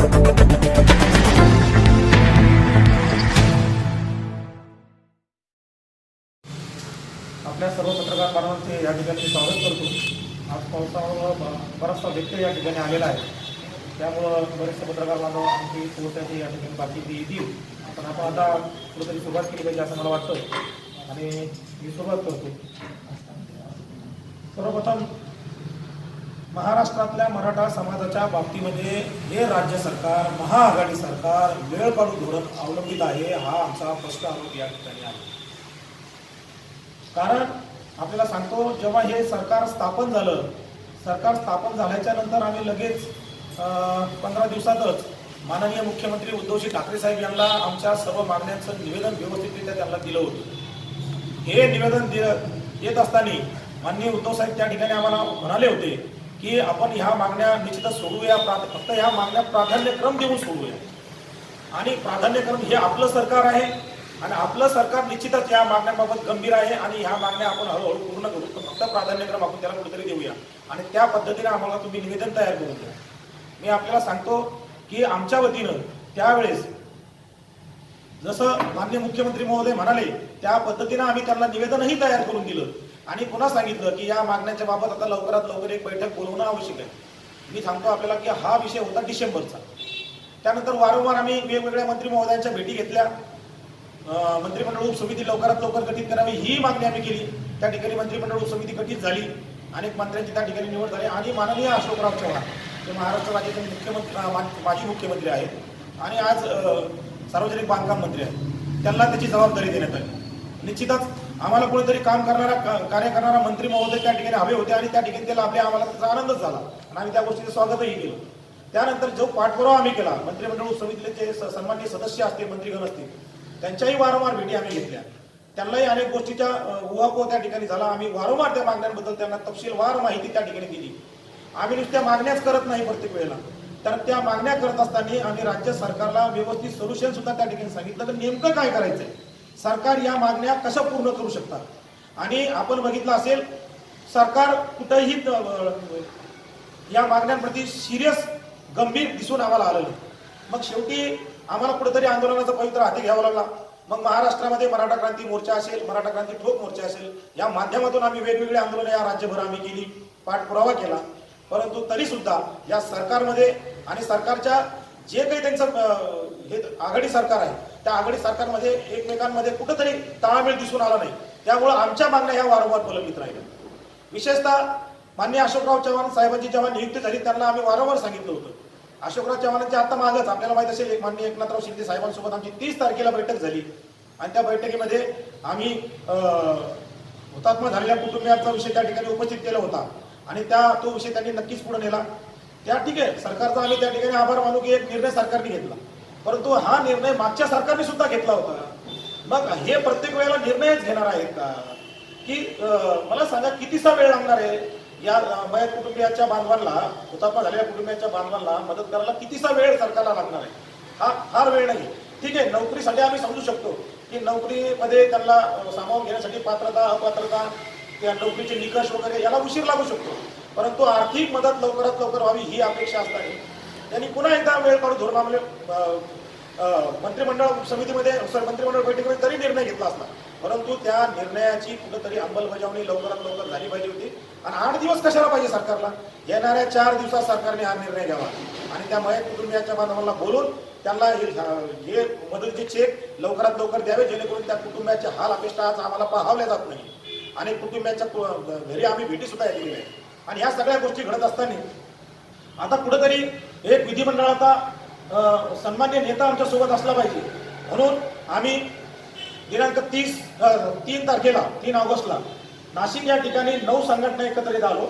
आपल्या सर्व पत्रकार बांधवांचे या ठिकाणी स्वागत करतो। आज पावसामुळे बराचसा व्यत्यय या ठिकाणी आलेला आहे, त्यामुळं बरेचसे पत्रकार बांधव आमची पोहोचायची या ठिकाणी बाकी येतील, पण आपण आता कुठेतरी सुरुवात केली पाहिजे असं मला वाटतं आणि मी सुरुवात करतो। सर्वप्रथम महाराष्ट्रातल्या मराठा समाजाच्या बाबतीमध्ये हे राज्य सरकार, महाआघाडी सरकार वेळकाळू धोरण अवलंबित आहे, हा आमचा स्पष्ट आरोप या ठिकाणी आहे। कारण आपल्याला सांगतो, जेव्हा हे सरकार स्थापन झालं, सरकार स्थापन झाल्याच्या नंतर आम्ही लगेच 15 दिवसातच माननीय मुख्यमंत्री उद्धवजी ठाकरे साहेब यांना आमच्या सर्व मागण्यांचं निवेदन व्यवस्थितरित्या त्यांना दिलं होतं। हे निवेदन येत असताना माननीय उद्धव साहेब त्या ठिकाणी आम्हाला म्हणाले होते की आपण ह्या मागण्या निश्चितच सोडूया, फक्त ह्या मागण्या प्राधान्यक्रम देऊन सोडूया आणि प्राधान्यक्रम हे आपलं सरकार आहे आणि आपलं सरकार निश्चितच या मागण्यांबाबत गंभीर आहे आणि ह्या मागण्या आपण हळूहळू पूर्ण करू, फक्त प्राधान्यक्रम आपण त्याला कुठेतरी देऊया आणि त्या पद्धतीने आम्हाला तुम्ही निवेदन तयार करून द्या। मी आपल्याला सांगतो की आमच्या वतीनं त्यावेळेस जसं माननीय मुख्यमंत्री महोदय म्हणाले त्या पद्धतीनं आम्ही त्यांना निवेदनही तयार करून दिलं आणि पुन्हा सांगितलं की या मागण्यांच्या बाबत आता लवकरात लवकर एक बैठक बोलवणं आवश्यक आहे। मी सांगतो आपल्याला की हा विषय होता डिसेंबरचा। त्यानंतर वारंवार आम्ही वेगवेगळ्या मंत्री महोदयांच्या भेटी घेतल्या, मंत्रिमंडळ उपसमिती लवकरात लवकर गठीत करावी ही मागणी आम्ही केली। त्या ठिकाणी मंत्रिमंडळ उपसमिती गठीत झाली, अनेक मंत्र्यांची त्या ठिकाणी निवड झाली आणि माननीय अशोकराव चव्हाण ते महाराष्ट्र राज्याचे मुख्यमंत्री, माजी मुख्यमंत्री आहेत आणि आज सार्वजनिक बांधकाम मंत्री आहेत, त्यांना त्याची जबाबदारी देण्यात आली। निश्चितच आम्हाला कुठेतरी काम करणारा, कार्य करणारा मंत्री महोदय त्या ठिकाणी हवे होते आणि त्या ठिकाणी त्याला आम्हाला त्याचा आनंदच झाला आणि आम्ही त्या गोष्टीचं स्वागतही केलं। त्यानंतर जो पाठपुरावा आम्ही केला, मंत्रिमंडळ उपसमितीचे जे सन्माननीय सदस्य असतील, मंत्रीगण असतील, त्यांच्याही वारंवार भेटी आम्ही घेतल्या, त्यांनाही अनेक गोष्टीच्या उहापोह त्या ठिकाणी झाला। आम्ही वारंवार त्या मागण्यांबद्दल त्यांना तपशीलवार माहिती त्या ठिकाणी दिली। आम्ही नुसत्या मागण्याच करत नाही प्रत्येक वेळेला, तर त्या मागण्या करत असताना आम्ही राज्य सरकारला व्यवस्थित सोल्युशन सुद्धा त्या ठिकाणी सांगितलं की नेमकं काय करायचंय, सरकार या मागण्या कशा पूर्ण करू शकतात। आणि आपण बघितलं असेल, सरकार कुठेही या मागण्यांप्रती सिरियस, गंभीर दिसून आम्हाला आलं नाही। मग शेवटी आम्हाला कुठेतरी आंदोलनाचा पवित्र हाती घ्यावा लागला। मग महाराष्ट्रामध्ये मराठा क्रांती मोर्चा असेल, मराठा क्रांती ठोक मोर्चा असेल, या माध्यमातून आम्ही वेगवेगळी आंदोलनं या राज्यभर आम्ही केली, पाठपुरावा केला, परंतु तरी सुद्धा या सरकारमध्ये आणि सरकारच्या जे काही त्यांचं हे आघाडी सरकार आहे त्या आघाडी सरकारमध्ये एकमेकांमध्ये कुठेतरी ताळमेळ दिसून आला नाही। त्यामुळे आमच्या मागण्या ह्या वारंवार प्रलंबित राहिल्या। विशेषतः माननीय अशोकराव चव्हाण साहेबांची जेव्हा नियुक्ती झाली त्यांना आम्ही वारंवार सांगितलं होतं। अशोकराव चव्हाणांच्या आता मागच आपल्याला माहित असेल, माननीय एकनाथराव शिंदे साहेबांसोबत आमची 30 तारखेला बैठक झाली आणि त्या बैठकीमध्ये आम्ही हुतात्मा झालेल्या कुटुंबियांचा विषय त्या ठिकाणी उपस्थित केला होता आणि तो विषय त्यांनी नक्कीच पुढे नेला। त्या ठीक आहे, सरकारचा आम्ही त्या ठिकाणी आभार मानू की एक निर्णय सरकारने घेतला, परंतु हा निर्णय मागच्या सरकारने सुद्धा घेतला होता। मग हे प्रत्येक वेळेला निर्णयच घेणार आहेत का की मला सांगा कितीसा वेळ लागणार आहे या मयत कुटुंबियांच्या बांधवांना, हुतात्मा झालेल्या कुटुंबियांच्या बांधवांना मदत करायला कितीसा वेळ सरकारला लागणार आहे? हा फार वेळ नाही। ठीक आहे, नोकरीसाठी आम्ही समजू शकतो की नोकरीमध्ये त्यांना सामावून घेण्यासाठी पात्रता, अपात्रता, त्या नोकरीचे निकष वगैरे याला उशीर लागू शकतो, परंतु आर्थिक मदत लवकरात लवकर व्हावी ही अपेक्षा असताना त्यांनी पुन्हा एकदा वेळ काढून धोरण मंत्रिमंडळ समितीमध्ये, मंत्रिमंडळ बैठकीमध्ये तरी निर्णय घेतला असता, परंतु त्या निर्णयाची कुठेतरी अंमलबजावणी लवकरात लवकर झाली पाहिजे होती। आणि 8 दिवस कशाला पाहिजे सरकारला? येणाऱ्या 4 दिवसात सरकारने हा निर्णय घ्यावा आणि त्या मयत कुटुंबियांच्या बांधवांना बोलून त्यांना हे मदतीचे चेक लवकरात लवकर द्यावे, जेणेकरून त्या कुटुंबियांचे हाल अपेक्षा आज आम्हाला पाहावल्या जात नाही आणि कुटुंबियांच्या घरी आम्ही भेटी सुद्धा दिलेल्या आहे। आणि ह्या सगळ्या गोष्टी घडत असताना आता कुठेतरी एक विधिमंडळाचा सन्मान्य नेता आमच्या सोबत असला पाहिजे, म्हणून आम्ही दिनांक 3 तारखेला 3 ऑगस्टला नाशिक या ठिकाणी 9 संघटना एकत्रित आलो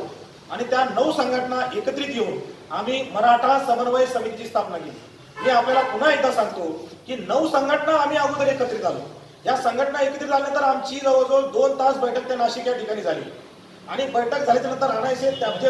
आणि त्या 9 संघटना एकत्रित येऊन आम्ही मराठा समन्वय समितीची स्थापना केली। मी आपल्याला पुन्हा एकदा सांगतो की 9 संघटना आम्ही अगोदर एकत्रित आलो। या संघटना एकत्रित झाल्यानंतर आमची जवळजवळ 2 तास बैठक त्या नाशिक या ठिकाणी झाली आणि बैठक झाल्याच्या नंतर आणायचे त्याचे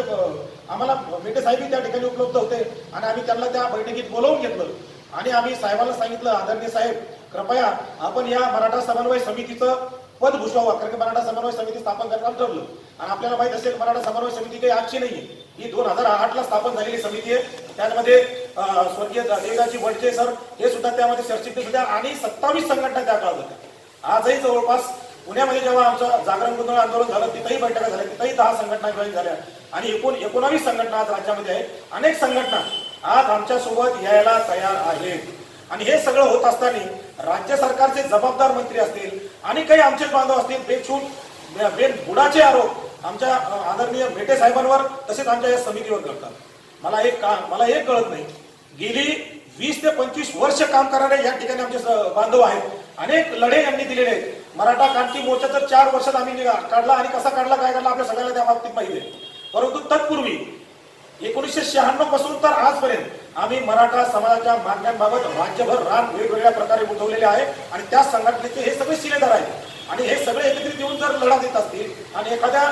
आम्हाला मेटे साहेब त्या ठिकाणी उपलब्ध होते आणि आम्ही त्यांना त्या बैठकीत बोलावून घेतलं आणि आम्ही साहेबांना सांगितलं, आदरणीय साहेब कृपया आपण या मराठा समन्वय समितीचं पद भूषवावं, कारण की मराठा समन्वय समिती स्थापन करण्यात ठरलं आणि आपल्याला माहित असेल मराठा समन्वय समिती काही आजची नाहीये, ही 2008ला स्थापन झालेली समिती आहे। त्यामध्ये स्वर्गीय देवदाजी वडजे सर हे सुद्धा त्यामध्ये सरचिटणीस होत्या आणि 27 संघटना त्या काळात होत्या. आजही जवळपास पुण्यामध्ये जेव्हा आमचं जागरण गोंधळ आंदोलन झालं तिथंही बैठका झाल्या, तिथंही 10 संघटना जॉईन झाल्या आणि 19 संघटना आज राज्यामध्ये आहेत. अनेक संघटना आज आमच्या सोबत यायला तयार आहेत. आणि हे सगळं होत असताना राज्य सरकारचे जबाबदार मंत्री असतील आणि काही आमचे बांधव असतील बेबुडाचे आरोप आमच्या आदरणीय मेटे साहेबांवर तसेच आमच्या या समितीवर करतात. मला एक कळत नाही, गेली 20 ते 25 वर्ष काम करणारे या ठिकाणी आमचे बांधव आहेत. अनेक लढे यांनी दिलेले आहेत. मराठा क्रांती मोर्चा तर 4 वर्षात आम्ही काढला आणि कसा काढला काय काढला आपल्या सगळ्याला त्या बाबतीत माहिती आहे. परंतु तत्पूर्वी 1996 पासून तर आजपर्यंत आम्ही मराठा समाजाच्या मागण्यांबाबत राज्यभर रान वेगवेगळ्या प्रकारे उठवलेले आहे आणि त्या संघटनेचे हे सगळे शिलेदार आहेत. आणि हे सगळे एकत्रित येऊन जर लढा देत असतील आणि एखाद्या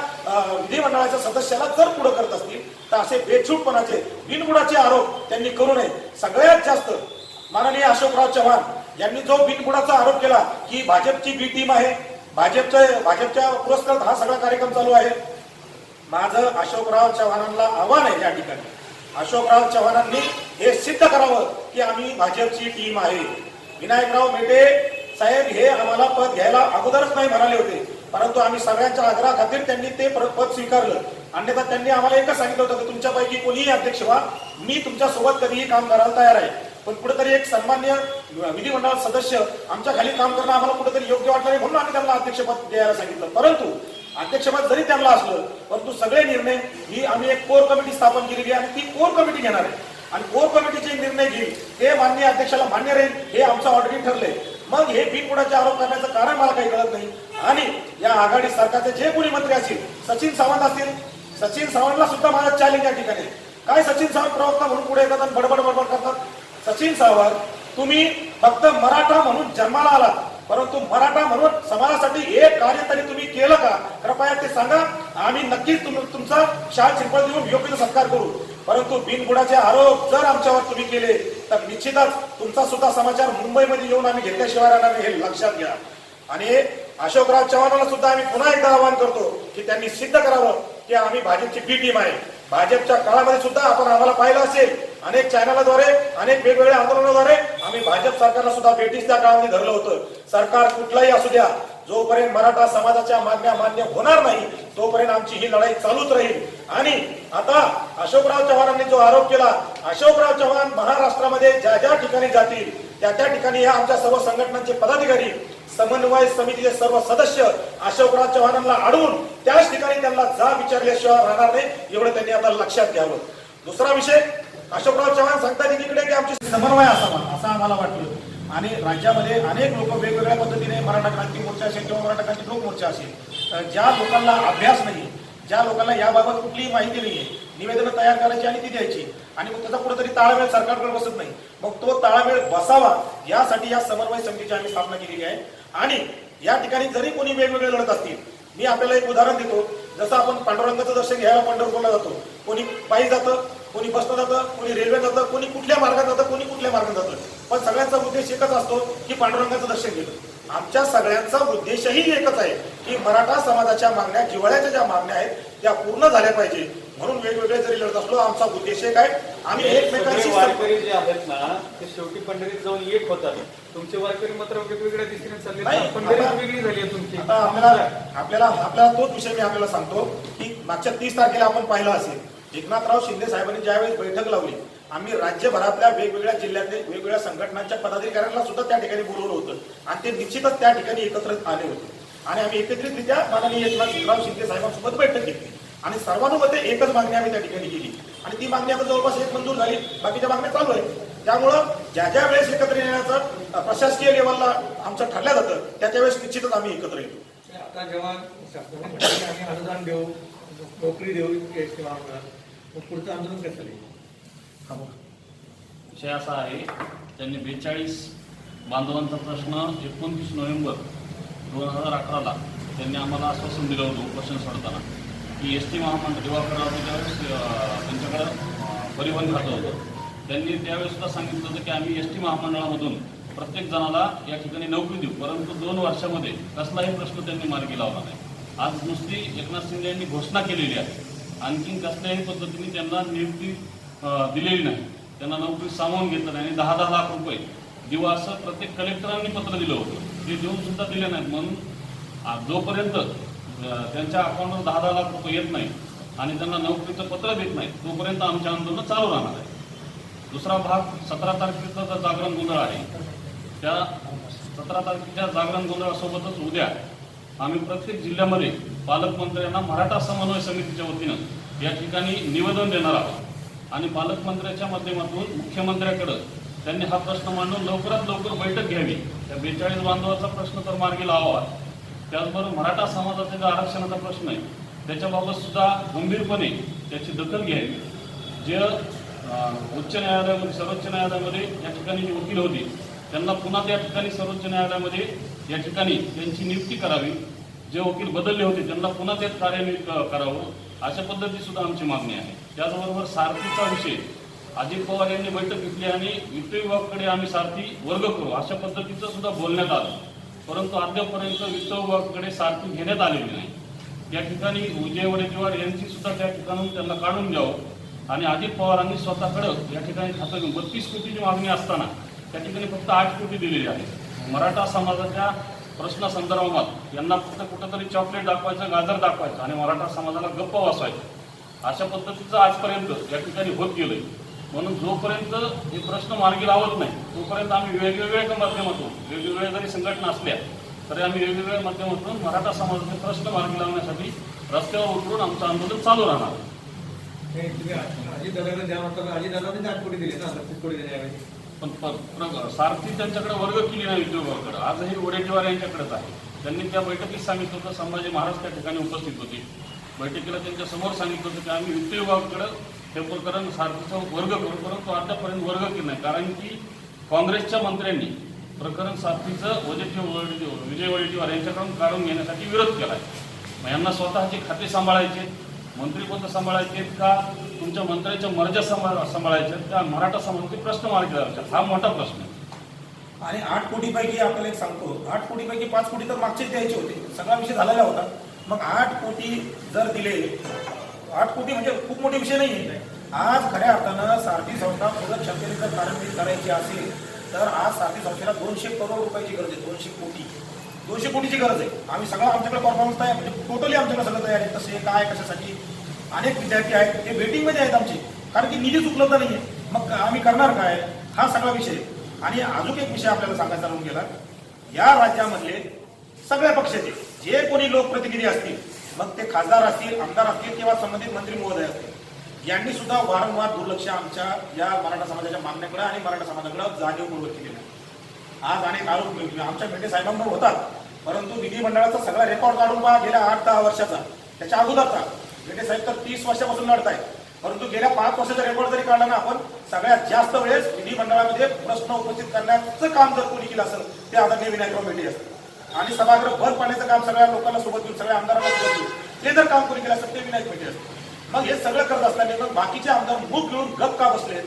विधिमंडळाच्या सदस्याला जर पुढे करत असतील तर असे बेछूटपणाचे बिनबुडाचे आरोप त्यांनी करू नये. सगळ्यात जास्त माननीय अशोकराव चव्हाण यांनी जो बिनबुडाचा आरोप केला की भाजपची बी टीम आहे, भाजपच्या पुरस्कार हा सगळा कार्यक्रम चालू आहे. माझं अशोकराव चव्हाणांना आव्हान आहे या ठिकाणी, अशोकराव चव्हाणांनी हे सिद्ध करावं की आम्ही भाजपची टीम आहे. विनायकराव मेटे साहेब हे आम्हाला पद घ्यायला अगोदरच नाही म्हणाले होते, परंतु आम्ही सगळ्यांच्या आग्रहाखातीर त्यांनी ते पद स्वीकारलं. अन्यथा त्यांनी आम्हाला एकच सांगितलं होतं की तुमच्यापैकी कोणीही अध्यक्ष व्हा, मी तुमच्या सोबत कधीही काम करायला तयार आहे. पण कुठेतरी एक सन्मान्य विधिमंडळ सदस्य आमच्या खाली काम करणं आम्हाला कुठेतरी योग्य वाटलं नाही, म्हणून आम्ही त्यांना अध्यक्षपद द्यायला सांगितलं. परंतु अध्यक्षपद जरी त्यांना असलं परंतु सगळे निर्णय ही आम्ही एक कोर कमिटी स्थापन केलेली आहे आणि ती कोर कमिटी घेणार आहे आणि कोर कमिटीचे निर्णय घेईल ते माननीय अध्यक्षाला मान्य राहील हे आमचं ऑलरेडी ठरलंय. मग हे बिनबुडाचे आरोप करण्याचं कारण मला काही कळत नाही. आणि या आघाडी सरकारचे जे कोणी मंत्री असतील, सचिन सावंत असतील, सचिन सावंतला सुद्धा माझा चॅलेंज या ठिकाणी. काय सचिन सावंत प्रवक्ता म्हणून पुढे येतात आणि बडबड करतात? सचिन सावंत, तुम्ही फक्त मराठा म्हणून जन्माला आलात, परंतु मराठा म्हणून समाजासाठी एक कार्य तरी तुम्ही केलं का? कृपया ते सांगा. आम्ही नक्कीच तुमचा शाल शिरपळ देऊन योग्य सत्कार करू. परंतु बिनबुडाचे आरोप जर आमच्यावर तुम्ही केले तर निश्चितच तुमचा सुद्धा समाचार मुंबईमध्ये येऊन आम्ही घेतल्याशिवाय राहणार नाही, हे लक्षात घ्या. आणि अशोकराव चव्हाणांना सुद्धा आम्ही पुन्हा एकदा आवाहन करतो की त्यांनी सिद्ध करावं की आम्ही भाजपची बी टीम आहे. भाजपच्या काळामध्ये सुद्धा आपण आम्हाला पाहिलं असेल, अनेक चॅनलद्वारे अनेक वेगवेगळ्या आंदोलनाद्वारे आम्ही भाजप सरकारला सुद्धा भेटीस त्या काळामध्ये धरलं होतं. सरकार कुठलाही असू द्या, जोपर्यंत मराठा समाजाच्या मागण्या मान्य होणार नाही तोपर्यंत आमची ही लढाई चालूच राहील. आणि आता अशोकराव चव्हाणांनी जो आरोप केला, अशोकराव चव्हाण महाराष्ट्रामध्ये ज्या ज्या ठिकाणी जातील त्या त्या ठिकाणी या आमच्या सर्व संघटनांचे पदाधिकारी, समन्वय समितीचे सर्व सदस्य अशोकराव चव्हाणांना अडवून त्याच ठिकाणी त्यांना जा विचारल्याशिवाय राहणार नाही, एवढं त्यांनी आता लक्षात घ्यावं. दुसरा विषय, अशोकराव चव्हाण सांगतात एकीकडे की आमची समन्वय असावा असं आम्हाला वाटलं. आणि राज्यामध्ये अनेक लोक वेगवेगळ्या पद्धतीने मराठा क्रांती मोर्चा असेल किंवा मराठा क्रांती लोक मोर्चा असेल, ज्या लोकांना अभ्यास नाही, ज्या लोकांना याबाबत कुठलीही माहिती नाहीये, निवेदनं तयार करायची आणि ती द्यायची आणि मग त्याचा कुठेतरी ताळमेळ सरकारकडे बसत नाही. मग तो ताळमेळ बसावा यासाठी या समन्वय समितीची आम्ही स्थापना केलेली आहे. आणि या ठिकाणी जरी कोणी वेगवेगळे लढत असतील, मी आपल्याला एक उदाहरण देतो. जसं आपण पांडुरंगाचं दर्शन घ्यायला पंढरपूरला जातो, कोणी पायी जातं, कोणी बसनं जातं, कोणी रेल्वे जातं, कोणी कुठल्या मार्गात जातं, कोणी कुठल्या मार्गात जातं, पण सगळ्यांचा उद्देश एकच असतो की पांडुरंगाचं दर्शन घेणं. आमच्या सगळ्यांचा उद्देशही एकच आहे की मराठा समाजाच्या मागण्या, जिव्हाळ्याच्या ज्या मागण्या आहेत त्या पूर्ण झाल्या पाहिजे. म्हणून वेगवेगळे जरी लढत असलो आमचा उद्देश एक आहे. आम्ही एकमेकांशी वारकरी जे आहेत ना ते शेवटी पंढरीत जाऊन एक होतात. तुमचे वारकरी मात्र वेगवेगळ्या दिशेने चालले, पंढरी वेगळी झाली आहे तुमची. आता आपल्याला तोच विषय मी आपल्याला सांगतो की मागच्या 30 तारखेला आपण पाहिलं असेल, एकनाथराव शिंदे साहेबांनी ज्यावेळेस बैठक लावली, आम्ही राज्यभरातल्या वेगवेगळ्या जिल्ह्यातले वेगवेगळ्या संघटनांच्या पदाधिकाऱ्यांना सुद्धा त्या ठिकाणी बोलवलं होतं आणि ते निश्चितच त्या ठिकाणी एकत्र आले होते. आणि आम्ही एकत्रितरित्या माननीय एकनाथराव शिंदे साहेबांसोबत बैठक घेतली आणि सर्वानुमते एकच मागणी आम्ही त्या ठिकाणी केली आणि ती मागणी आता जवळपास एक मंजूर झाली, बाकीच्या मागण्या चालू आहेत. त्यामुळं ज्या ज्या वेळेस एकत्र येण्याचं प्रशासकीय लेवलला आमचं ठरलं जातं त्या त्यावेळेस निश्चितच आम्ही एकत्र येतो. आता जेव्हा आम्ही अनुदान देऊ, नोकरी देऊ, पुढचं आंदोलन कसं चालेल? विषय असा आहे, त्यांनी 42 बांधवांचा प्रश्न 29 नोव्हेंबर 2018ला त्यांनी आम्हाला आश्वासन दिलं होतं उपोषण सोडताना की एस टी महामंडळ दिवाकरराव त्यावेळेस त्यांच्याकडं परिवहन खातं होतं. त्यांनी त्यावेळेस सुद्धा सांगितलं होतं की आम्ही एस टी महामंडळामधून प्रत्येक जणाला या ठिकाणी नोकरी देऊ, परंतु 2 वर्षामध्ये कसलाही प्रश्न त्यांनी मार्गी लावला नाही. आज नुसती एकनाथ शिंदे यांनी घोषणा केलेली आहे, आणखीन कसल्याही पद्धतीने त्यांना नियुक्ती दिलेली नाही. त्यांना नोकरी सामावून घेतलं नाही आणि 10-10 लाख रुपये देऊ असं प्रत्येक कलेक्टरांनी पत्र दिलं होतं. ते देऊन सुद्धा दिले नाहीत. म्हणून जोपर्यंत त्यांच्या अकाउंटवर 10-10 लाख रुपये येत नाही आणि त्यांना नोकरीचं पत्र देत नाही तोपर्यंत आमचे आंदोलन चालू राहणार आहे. दुसरा भाग 17 तारखेचा जो जागरण गोंधळ आहे त्या 17 तारखेच्या जागरण गोंधळासोबतच उद्या आम्ही प्रत्येक जिल्ह्यामध्ये पालकमंत्र्यांना मराठा समन्वय समितीच्या वतीनं या ठिकाणी निवेदन देणार आहोत आणि पालकमंत्र्यांच्या माध्यमातून मुख्यमंत्र्याकडे त्यांनी हा प्रश्न मांडून लवकरात लवकर बैठक घ्यावी. त्या 42 बांधवाचा प्रश्न तर मार्गी लावावा. त्याचबरोबर मराठा समाजाचा जो आरक्षणाचा प्रश्न आहे त्याच्याबाबत सुद्धा गंभीरपणे त्याची दखल घ्यावी. जे उच्च न्यायालयामध्ये सर्वोच्च न्यायालयामध्ये या ठिकाणी जी वकील होती त्यांना पुन्हा त्या ठिकाणी सर्वोच्च न्यायालयामध्ये या ठिकाणी त्यांची नियुक्ती करावी. जे वकील बदलले होते त्यांना पुन्हा त्यात कार्यान्वित करावं अशा पद्धती सुद्धा आमची मागणी आहे. त्याचबरोबर सारथीचा विषय अजित पवार यांनी बैठक घेतली आणि वित्त विभागाकडे आम्ही सारथी वर्ग करू अशा पद्धतीचं सुद्धा बोलण्यात आलं. परंतु अद्यापर्यंत वित्त विभागाकडे सारथी घेण्यात आलेली नाही. या ठिकाणी विजय वडेट्टीवार यांची सुद्धा त्या ठिकाणून त्यांना काढून द्यावं आणि अजित पवारांनी स्वतःकडं या ठिकाणी खातं घेऊन 32 कोटीची मागणी असताना त्या ठिकाणी फक्त 8 कोटी दिलेली आहे. मराठा समाजाच्या प्रश्नासंदर्भात यांना फक्त कुठंतरी चॉकलेट दाखवायचं, गाजर दाखवायचं आणि मराठा समाजाला गप्प बसवायचं अशा पद्धतीचं आजपर्यंत या ठिकाणी होत गेलंय. म्हणून जोपर्यंत हे प्रश्न मार्गी लावत नाही तोपर्यंत आम्ही वेगवेगळ्या माध्यमातून वेगवेगळ्या जरी संघटना असल्या तरी आम्ही वेगवेगळ्या माध्यमातून मराठा समाजाचे प्रश्न मार्गी लावण्यासाठी रस्त्यावर उतरून आमचं आंदोलन चालू राहणार. तुम्ही अजितदादांना ज्या म्हणतात अजितदादांनी 8 कोटी दिले ना, 32 कोटी देण्याऐवजी पण सारथी त्यांच्याकडे वर्ग केली नाही वित्त विभागाकडे. आजही वडेट्टीवार यांच्याकडेच आहे. त्यांनी त्या बैठकीत सांगितलं होतं, संभाजी महाराज त्या ठिकाणी उपस्थित होते. बैठकीला त्यांच्या समोर सांगितलं होतं की आम्ही वित्त विभागाकडे हे प्रकरण सारथीचा वर्ग करू, परंतु आतापर्यंत वर्ग केलं नाही. कारण की काँग्रेसच्या मंत्र्यांनी प्रकरण सारथीचं विजय वडेट्टीवार यांच्याकडून काढून घेण्यासाठी विरोध केला आहे. यांना स्वतःचे खाते सांभाळायचे, मंत्रिपद सांभाळायचे का तुमच्या मंत्र्याच्या मर्जा सांभाळायच्या त्या मराठा समाजाचे प्रश्न मार्गी लावायचे हा मोठा प्रश्न आहे. आणि 8 कोटीपैकी आपल्याला एक सांगतो, 8 कोटीपैकी 5 कोटी तर मागचेच द्यायचे होते. सगळा विषय झालेला होता. मग 8 कोटी जर दिले, 8 कोटी म्हणजे खूप मोठे विषय नाही आहे. आज खऱ्या अर्थानं सारथी संस्था पुढे क्षमतेने जर कार्यान्वित करायची असेल तर आज सारथी संस्थेला 200 करोड रुपयाची गरज आहे. 200 कोटीची गरज आहे. आम्ही सगळं आमच्याकडे परफॉर्मन्स तयार म्हणजे टोटली आमच्याकडे सगळं तयार आहे. कसे काय कशासाठी अनेक विद्यार्थी आहेत ते वेटिंगमध्ये आहेत आमचे, कारण की निधीच उपलब्ध नाही आहे. मग आम्ही करणार काय हा सगळा विषय. आणि अजून एक विषय आपल्याला सांगायचा राहून गेला, या राज्यामधले सगळ्या पक्षाचे जे कोणी लोकप्रतिनिधी असतील, मग ते खासदार असतील, आमदार असतील किंवा संबंधित मंत्री महोदय असतील, यांनी सुद्धा वारंवार दुर्लक्ष आमच्या या मराठा समाजाच्या मागण्याकडे आणि मराठा समाजाकडे जाणीवपूर्वक केलेलं आहे. आज अनेक आरोप आमच्या मेंढे साहेबांवर होतात, परंतु विधिमंडळाचा सगळा रेकॉर्ड काढून पहा गेल्या 8-10 वर्षाचा, त्याच्या अगोदरचा. मेंढे साहेब तर 30 वर्षापासून लढत आहेत, परंतु गेल्या 5 वर्षाचा रेकॉर्ड जरी काढला ना आपण, सगळ्यात जास्त वेळेस विधिमंडळामध्ये प्रश्न उपस्थित करण्याचं काम जर कोणी केलं असेल ते आदरणीय विनायकराव मेंढे असतात. आणि सभागृह भर पाडण्याचं काम सगळ्या लोकांना सोबत घेऊन, सगळ्या आमदारांना सोबत घेऊन ते जर काम कोणी केलं असेल ते विनायक मेंढे असतात. मग हे सगळं करत असताना मग बाकीचे आमदार मूग घेऊन गप का बसले?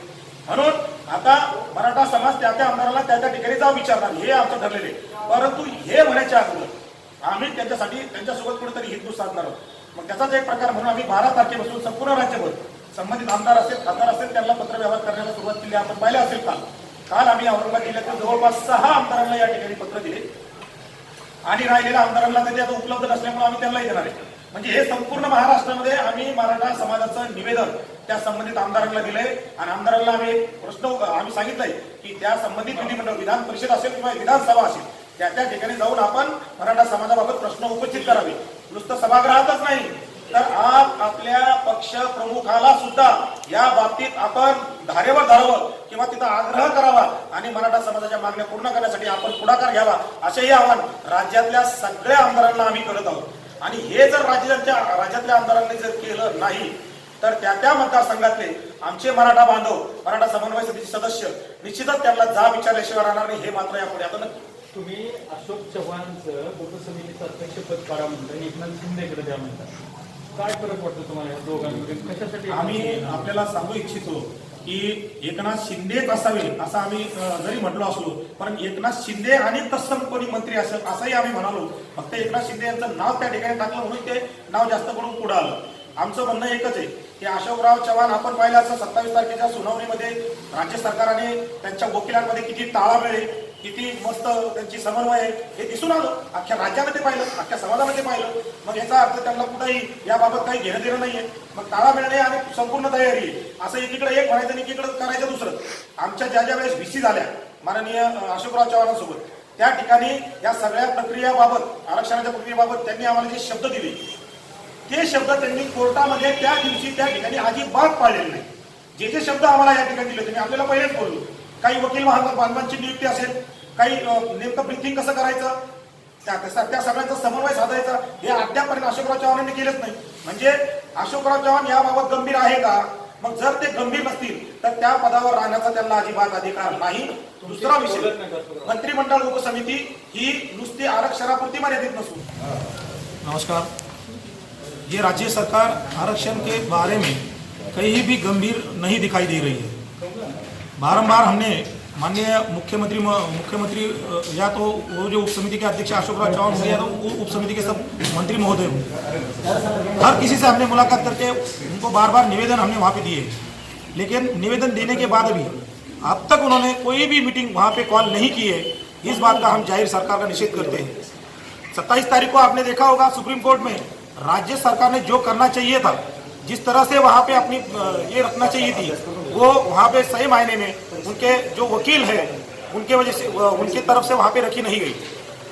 म्हणून आता मराठा समाज त्या आमदाराला त्या ठिकाणी जाऊन विचारणार हे आमचं ठरलेले. परंतु हे म्हणायच्या अगोदर आम्ही त्यांच्यासाठी त्यांच्यासोबत कुठेतरी हितगुज साधणार आहोत. मग त्याचाच एक प्रकार म्हणून आम्ही 12 तारखेपासून संपूर्ण राज्यभर संबंधित आमदार असेल, खासदार असेल, त्यांना पत्र व्यवहार करण्याला सुरुवात केली. आपण पाहिलं असेल काल आम्ही औरंगाबाद जिल्ह्यातील जवळपास 6 आमदारांना या ठिकाणी पत्र दिले आणि राहिलेल्या आमदारांना ते आता उपलब्ध नसल्यामुळे आम्ही त्यांनाही देणार आहे. म्हणजे हे संपूर्ण महाराष्ट्रामध्ये आम्ही मराठा समाजाचं निवेदन त्या संबंधित आमदारांना दिलंय आणि आमदारांना आम्ही प्रश्न आम्ही सांगितलंय की त्या संबंधित विधिमंडळ, विधान परिषद असेल किंवा विधानसभा असेल त्या ठिकाणी जाऊन आपण मराठा समाजाबाबत प्रश्न उपस्थित करावे. नुसतं सभागृहातच नाही तर आज आपल्या पक्ष प्रमुखाला सुद्धा या बाबतीत आपण धारेवर धरावं किंवा तिथं आग्रह करावा आणि मराठा समाजाच्या मागण्या पूर्ण करण्यासाठी आपण पुढाकार घ्यावा असेही आवाहन राज्यातल्या सगळ्या आमदारांना आम्ही करत आहोत. आणि हे जर राज्यातल्या आमदारांनी जर केलं नाही तर त्या मतदारसंघातले आमचे मराठा बांधव, मराठा समन्वय समितीचे सदस्य निश्चितच त्यांना जाब विचारल्याशिवाय राहणार नाही. हे मात्र यापुढे आता तुम्ही अशोक चव्हाणचं उपसमितीचं अध्यक्षपद काढा म्हणता, एकनाथ शिंदेकडे द्या म्हणता. काय फरक पडतो तुम्हाला या दोघांमध्ये? कशासाठी आम्ही आपल्याला सांगू इच्छितो की एकनाथ शिंदेच असावे असं आम्ही जरी म्हटलो असलो, पण एकनाथ शिंदे आणि तत्सम कोणी मंत्री असेल असंही आम्ही म्हणालो. फक्त एकनाथ शिंदे यांचं नाव त्या ठिकाणी टाकलं म्हणून ते नाव जास्त करून पुढे आलं. आमचं म्हणणं एकच आहे की अशोकराव चव्हाण आपण पाहिलं असं 27 तारखेच्या सुनावणीमध्ये राज्य सरकारने त्यांच्या वकिलांमध्ये किती ताळमेळ आहे, किती मस्त त्यांची समन्वय आहे हे दिसून आलं. अख्ख्या राज्यामध्ये पाहिलं, अख्ख्या समाजामध्ये पाहिलं. मग याचा अर्थ त्यांना कुठेही याबाबत काही घेणं देणं नाहीये. मग ताळमेळ नाही आणि संपूर्ण तयारी आहे असं एकीकडे एक म्हणायचं आणि एकीकडे करायचं दुसरं. आमच्या ज्या वेळेस VC झाल्या माननीय अशोकराव चव्हाणांसोबत, त्या ठिकाणी या सगळ्या प्रक्रियाबाबत, आरक्षणाच्या प्रक्रियेबाबत त्यांनी आम्हाला जे शब्द दिले ते शब्द त्यांनी कोर्टामध्ये त्या दिवशी त्या ठिकाणी अजिबात पाळलेले नाही. जे जे शब्द आम्हाला या ठिकाणी दिले होते मी आपल्याला पहिलेच बोललो, काही वकील बांधवांची नियुक्ती असेल, काही नेमकं ब्रीथिंग कसं करायचं, त्या सगळ्यांचा समन्वय साधायचा, हे अद्यापर्यंत अशोकराव चव्हाणांनी केलंच नाही. म्हणजे अशोकराव चव्हाण याबाबत गंभीर आहे का? मग जर ते गंभीर नसतील तर त्या पदावर राहण्याचा त्यांना अजिबात अधिकार नाही. दुसरा विषय, मंत्रिमंडळ उपसमिती ही नुसती आरक्षणापुरती मर्यादित नसून, नमस्कार, ये राज्य सरकार आरक्षण के बारे में कहीं भी गंभीर नहीं दिखाई दे रही है. बारंबार हमने माननीय मुख्यमंत्री या तो वो जो उप समिति के अध्यक्ष अशोकराव चव्हाण होंगे या तो उप समिति के सब मंत्री महोदय होंगे, हर किसी से हमने मुलाकात करके उनको बार बार निवेदन हमने वहाँ पे दिए. लेकिन निवेदन देने के बाद भी अब तक उन्होंने कोई भी मीटिंग वहाँ पे कॉल नहीं की है. इस बात का हम जाहिर सरकार का निषेध करते हैं. 27 तारीख को आपने देखा होगा सुप्रीम कोर्ट में राज्य सरकार ने जो करना चाहिए था, जिस तरह से वहाँ पे अपनी ये रखना चाहिए थी, वो वहाँ पे सही मायने में उनके जो वकील है उनके वजह से उनकी तरफ से वहाँ पे रखी नहीं गई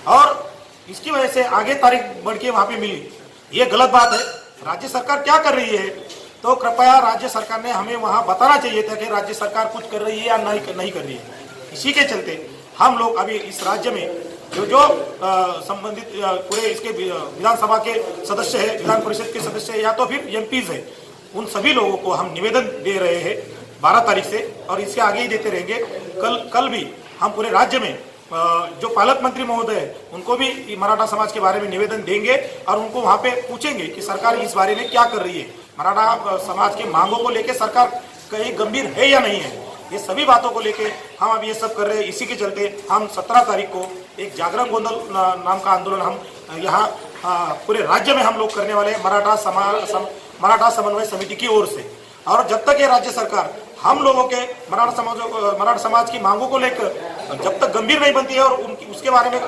और इसकी वजह से आगे तारीख बढ़ के वहाँ पे मिली. ये गलत बात है. राज्य सरकार क्या कर रही है तो कृपया राज्य सरकार ने हमें वहाँ बताना चाहिए था कि राज्य सरकार कुछ कर रही है या नहीं कर रही है. इसी के चलते हम लोग अभी इस राज्य में जो संबंधित पूरे इसके विधानसभा के सदस्य है, विधान परिषद के सदस्य है या तो फिर MPs है, उन सभी लोगों को हम निवेदन दे रहे हैं 12 तारीख से और इसके आगे ही देते रहेंगे. कल भी हम पूरे राज्य में जो पालक मंत्री महोदय है उनको भी मराठा समाज के बारे में निवेदन देंगे और उनको वहाँ पे पूछेंगे कि सरकार इस बारे में क्या कर रही है, मराठा समाज की मांगों को लेकर सरकार कहीं गंभीर है या नहीं है. ये सभी बातों को लेके हम अब ये सब कर रहे हैं. इसी के चलते हम 17 तारीख को एक जागरण गोंधल नाम का आंदोलन हम यहाँ पूरे राज्य में हम लोग करने वाले हैं मराठा समन्वय समिति की ओर से. और जब तक ये राज्य सरकार हम लोगों के मराठा समाज की मांगों को लेकर जब तक गंभीर नहीं बनती है और उसके बारे में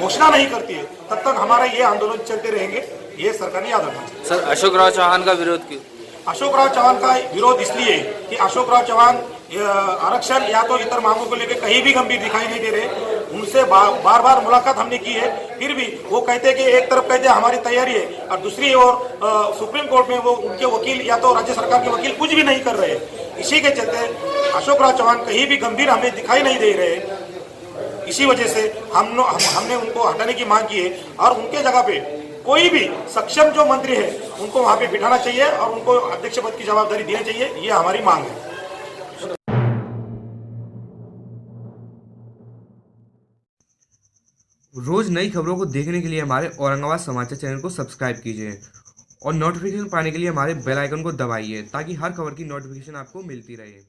घोषणा नहीं करती है, तब तक हमारा ये आंदोलन चलते रहेंगे. ये सरकार ने याद रखना. सर, अशोकराव चव्हाण का विरोध क्यों? अशोकराव चव्हाण का विरोध इसलिए कि अशोकराव चव्हाण आरक्षण या तो इतर मांगों को लेकर कहीं भी गंभीर दिखाई नहीं दे रहे. उनसे बार बार मुलाकात हमने की है, फिर भी वो कहते हैं कि एक तरफ कहते हैं हमारी तैयारी है और दूसरी ओर सुप्रीम कोर्ट में वो उनके वकील या तो राज्य सरकार के वकील कुछ भी नहीं कर रहे. इसी के चलते अशोकराव चव्हाण कहीं भी गंभीर हमें दिखाई नहीं दे रहे. इसी वजह से हमने उनको हटाने की मांग की है और उनके जगह पे कोई भी सक्षम जो मंत्री है उनको वहाँ पे बिठाना चाहिए और उनको अध्यक्ष पद की जवाबदारी देनी चाहिए. ये हमारी मांग है. रोज नई खबरों को देखने के लिए हमारे औरंगाबाद समाचार चैनल को सब्सक्राइब कीजिए और नोटिफिकेशन पाने के लिए हमारे बेल आइकन को दबाइए ताकि हर खबर की नोटिफिकेशन आपको मिलती रहे.